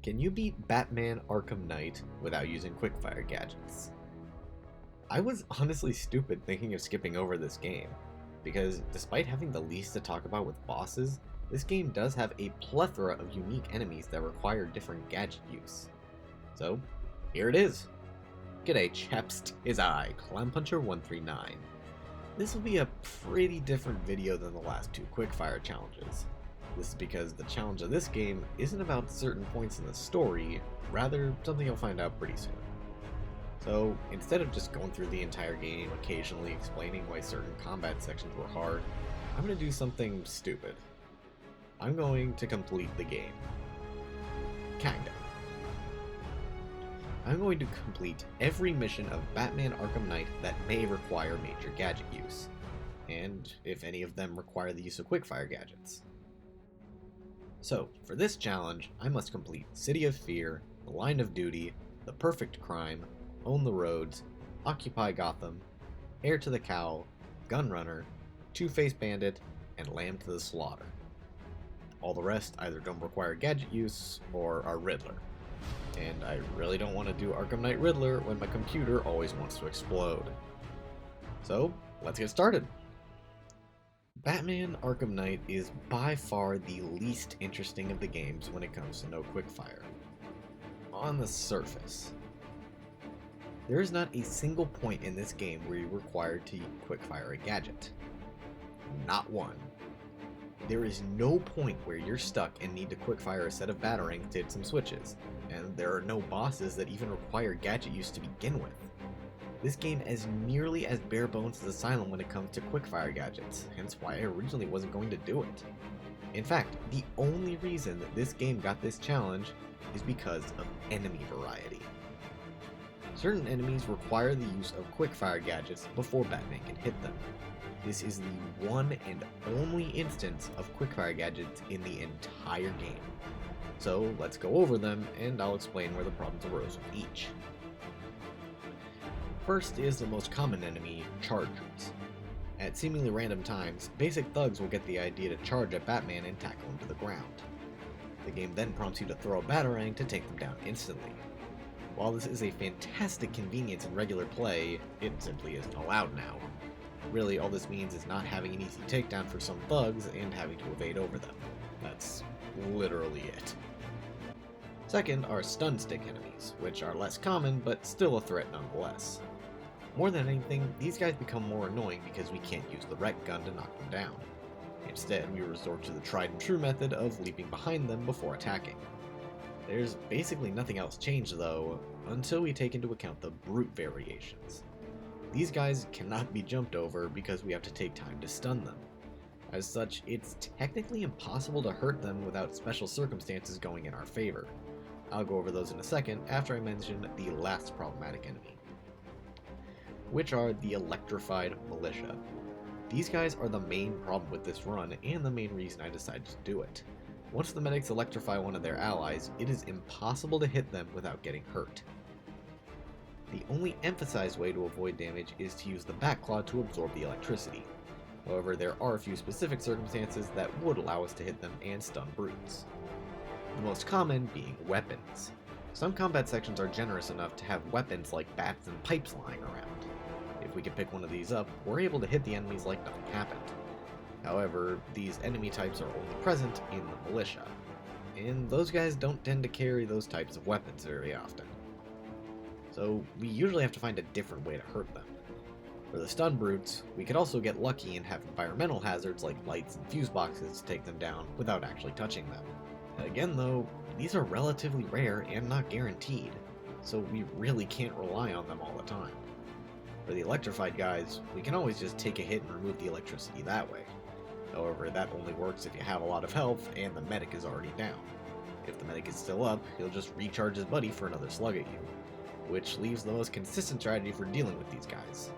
Can you beat Batman Arkham Knight without using quickfire gadgets? I was honestly stupid thinking of skipping over this game, because despite having the least to talk about with bosses, this game does have a plethora of unique enemies that require different gadget use. So, here it is. G'day chaps, is I, ClownPuncher139. This will be a pretty different video than the last two quickfire challenges. This is because the challenge of this game isn't about certain points in the story, rather something you'll find out pretty soon. So instead of just going through the entire game, occasionally explaining why certain combat sections were hard, I'm going to do something stupid. I'm going to complete the game. Kinda. I'm going to complete every mission of Batman Arkham Knight that may require major gadget use, and if any of them require the use of quickfire gadgets. So, for this challenge, I must complete City of Fear, The Line of Duty, The Perfect Crime, Own the Roads, Occupy Gotham, Heir to the Cowl, Gunrunner, Two-Faced Bandit, and Lamb to the Slaughter. All the rest either don't require gadget use or are Riddler. And I really don't want to do Arkham Knight Riddler when my computer always wants to explode. So, let's get started! Batman Arkham Knight is by far the least interesting of the games when it comes to no quickfire. On the surface. There is not a single point in this game where you're required to quickfire a gadget. Not one. There is no point where you're stuck and need to quickfire a set of batarangs to hit some switches, and there are no bosses that even require gadget use to begin with. This game is nearly as bare bones as Asylum when it comes to quickfire gadgets, hence why I originally wasn't going to do it. In fact, the only reason that this game got this challenge is because of enemy variety. Certain enemies require the use of quickfire gadgets before Batman can hit them. This is the one and only instance of quickfire gadgets in the entire game. So let's go over them, and I'll explain where the problems arose with each. First is the most common enemy, Chargers. At seemingly random times, basic thugs will get the idea to charge at Batman and tackle him to the ground. The game then prompts you to throw a batarang to take them down instantly. While this is a fantastic convenience in regular play, it simply isn't allowed now. Really, all this means is not having an easy takedown for some thugs and having to evade over them. That's literally it. Second are stun stick enemies, which are less common but still a threat nonetheless. More than anything, these guys become more annoying because we can't use the rec gun to knock them down. Instead, we resort to the tried and true method of leaping behind them before attacking. There's basically nothing else changed though, until we take into account the brute variations. These guys cannot be jumped over because we have to take time to stun them. As such, it's technically impossible to hurt them without special circumstances going in our favor. I'll go over those in a second after I mention the last problematic enemy, which are the electrified militia. These guys are the main problem with this run and the main reason I decided to do it. Once the medics electrify one of their allies, it is impossible to hit them without getting hurt. The only emphasized way to avoid damage is to use the backclaw to absorb the electricity. However, there are a few specific circumstances that would allow us to hit them and stun brutes. The most common being weapons. Some combat sections are generous enough to have weapons like bats and pipes lying around. If we can pick one of these up, we're able to hit the enemies like nothing happened. However, these enemy types are only present in the militia, and those guys don't tend to carry those types of weapons very often. So we usually have to find a different way to hurt them. For the stun brutes, we could also get lucky and have environmental hazards like lights and fuse boxes to take them down without actually touching them. Again though, these are relatively rare and not guaranteed, so we really can't rely on them all the time. For the electrified guys, we can always just take a hit and remove the electricity that way. However, that only works if you have a lot of health and the medic is already down. If the medic is still up, he'll just recharge his buddy for another slug at you, which leaves the most consistent strategy for dealing with these guys,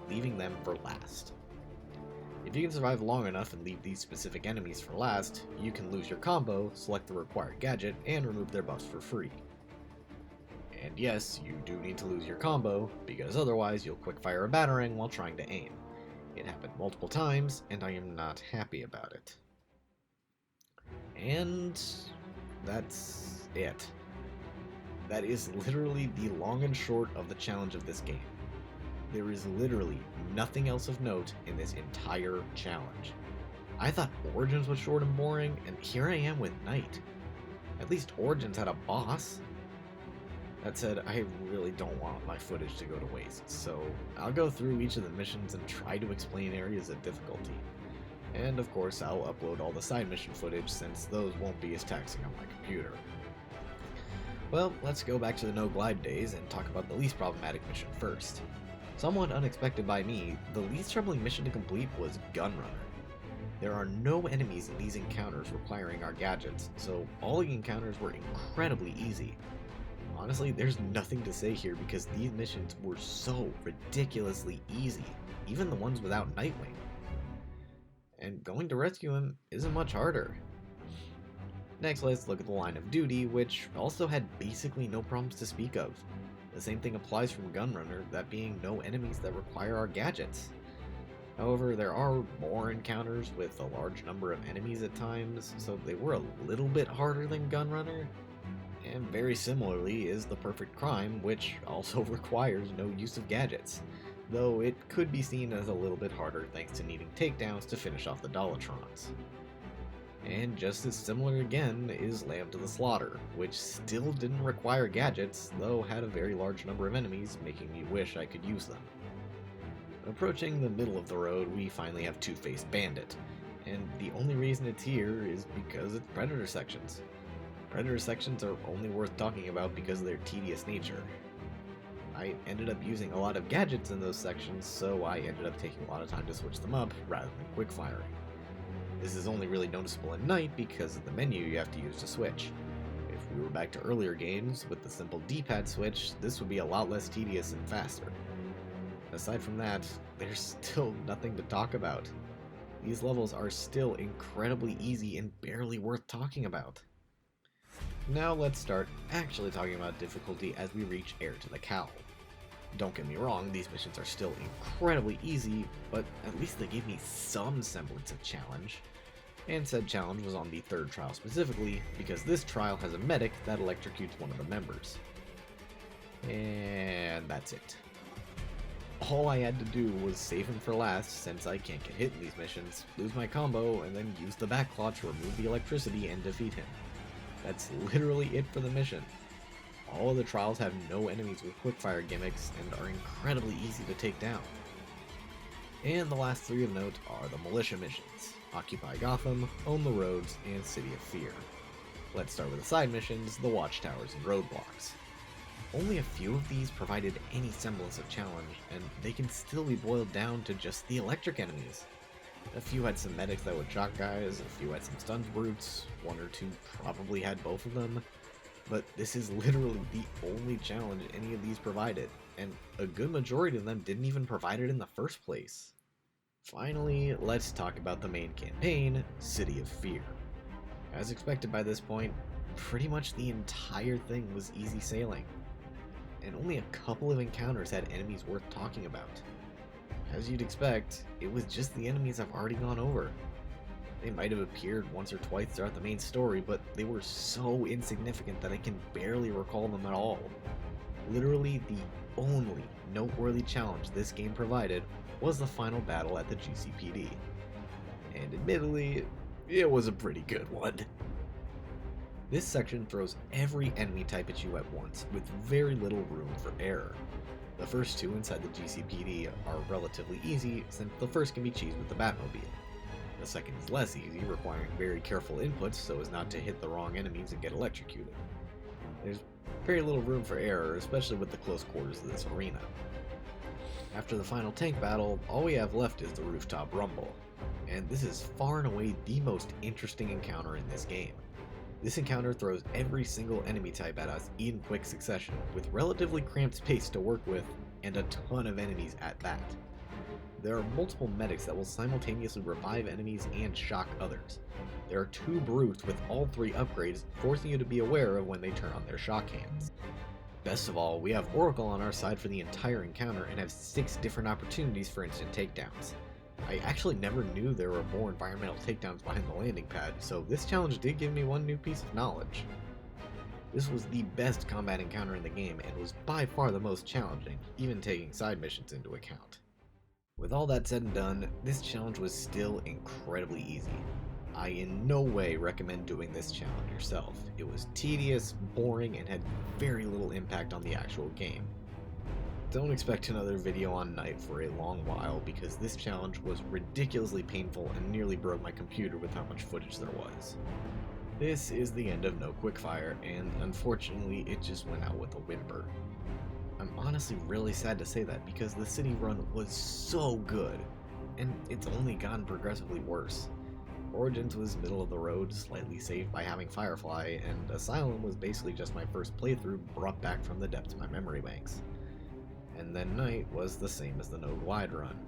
leaving them for last. If you can survive long enough and leave these specific enemies for last, you can lose your combo, select the required gadget, and remove their buffs for free. And yes, you do need to lose your combo, because otherwise you'll quickfire a batarang while trying to aim. It happened multiple times, and I am not happy about it. And that's it. That is literally the long and short of the challenge of this game. There is literally nothing else of note in this entire challenge. I thought Origins was short and boring, and here I am with Night. At least Origins had a boss. That said, I really don't want my footage to go to waste, so I'll go through each of the missions and try to explain areas of difficulty. And of course, I'll upload all the side mission footage since those won't be as taxing on my computer. Well, let's go back to the no-glide days and talk about the least problematic mission first. Somewhat unexpected by me, the least troubling mission to complete was Gunrunner. There are no enemies in these encounters requiring our gadgets, so all the encounters were incredibly easy. Honestly, there's nothing to say here because these missions were so ridiculously easy, even the ones without Nightwing. And going to rescue him isn't much harder. Next, let's look at the line of duty, which also had basically no problems to speak of. The same thing applies from Gunrunner, that being no enemies that require our gadgets. However, there are more encounters with a large number of enemies at times, so they were a little bit harder than Gunrunner. And very similarly is the Perfect Crime, which also requires no use of gadgets, though it could be seen as a little bit harder thanks to needing takedowns to finish off the Dolatrons. And just as similar again is Lamb to the Slaughter, which still didn't require gadgets, though had a very large number of enemies, making me wish I could use them. Approaching the middle of the road, we finally have Two-Faced Bandit, and the only reason it's here is because it's Predator sections. Predator sections are only worth talking about because of their tedious nature. I ended up using a lot of gadgets in those sections, so I ended up taking a lot of time to switch them up rather than quick-firing. This is only really noticeable at night because of the menu you have to use to switch. If we were back to earlier games with the simple D-pad switch, this would be a lot less tedious and faster. Aside from that, there's still nothing to talk about. These levels are still incredibly easy and barely worth talking about. Now let's start actually talking about difficulty as we reach Heir to the Cowl. Don't get me wrong, these missions are still incredibly easy, but at least they gave me some semblance of challenge. And said challenge was on the third trial specifically, because this trial has a medic that electrocutes one of the members. And that's it. All I had to do was save him for last, since I can't get hit in these missions, lose my combo, and then use the backclaw to remove the electricity and defeat him. That's literally it for the mission. All of the trials have no enemies with quickfire gimmicks and are incredibly easy to take down. And the last three of note are the militia missions: Occupy Gotham, Own the Roads, and City of Fear. Let's start with the side missions, the Watchtowers and Roadblocks. Only a few of these provided any semblance of challenge, and they can still be boiled down to just the electric enemies. A few had some medics that would shock guys, a few had some stun brutes, one or two probably had both of them, but this is literally the only challenge any of these provided, and a good majority of them didn't even provide it in the first place. Finally, let's talk about the main campaign, City of Fear. As expected by this point, pretty much the entire thing was easy sailing, and only a couple of encounters had enemies worth talking about. As you'd expect, it was just the enemies I've already gone over. They might have appeared once or twice throughout the main story, but they were so insignificant that I can barely recall them at all. Literally the only noteworthy challenge this game provided was the final battle at the GCPD. And admittedly, it was a pretty good one. This section throws every enemy type at you at once, with very little room for error. The first two inside the GCPD are relatively easy, since the first can be cheesed with the Batmobile. The second is less easy, requiring very careful inputs so as not to hit the wrong enemies and get electrocuted. There's very little room for error, especially with the close quarters of this arena. After the final tank battle, all we have left is the Rooftop Rumble, and this is far and away the most interesting encounter in this game. This encounter throws every single enemy type at us in quick succession, with relatively cramped space to work with, and a ton of enemies at that. There are multiple medics that will simultaneously revive enemies and shock others. There are two brutes with all three upgrades, forcing you to be aware of when they turn on their shock hands. Best of all, we have Oracle on our side for the entire encounter and have 6 different opportunities for instant takedowns. I actually never knew there were more environmental takedowns behind the landing pad, so this challenge did give me one new piece of knowledge. This was the best combat encounter in the game and was by far the most challenging, even taking side missions into account. With all that said and done, this challenge was still incredibly easy. I in no way recommend doing this challenge yourself. It was tedious, boring, and had very little impact on the actual game. Don't expect another video on Night for a long while because this challenge was ridiculously painful and nearly broke my computer with how much footage there was. This is the end of No-Quickfire, and unfortunately it just went out with a whimper. I'm honestly really sad to say that because the city run was so good, and it's only gotten progressively worse. Origins was middle of the road, slightly saved by having Firefly, and Asylum was basically just my first playthrough brought back from the depths of my memory banks. And then Night was the same as the Node Wide run.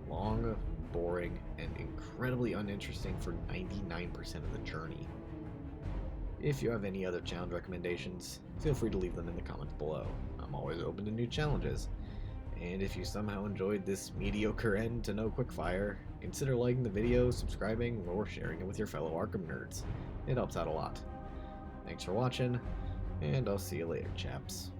Long, boring, and incredibly uninteresting for 99% of the journey. If you have any other challenge recommendations, feel free to leave them in the comments below. I'm always open to new challenges. And if you somehow enjoyed this mediocre end to No-Quickfire, consider liking the video, subscribing, or sharing it with your fellow Arkham nerds. It helps out a lot. Thanks for watching, and I'll see you later, chaps.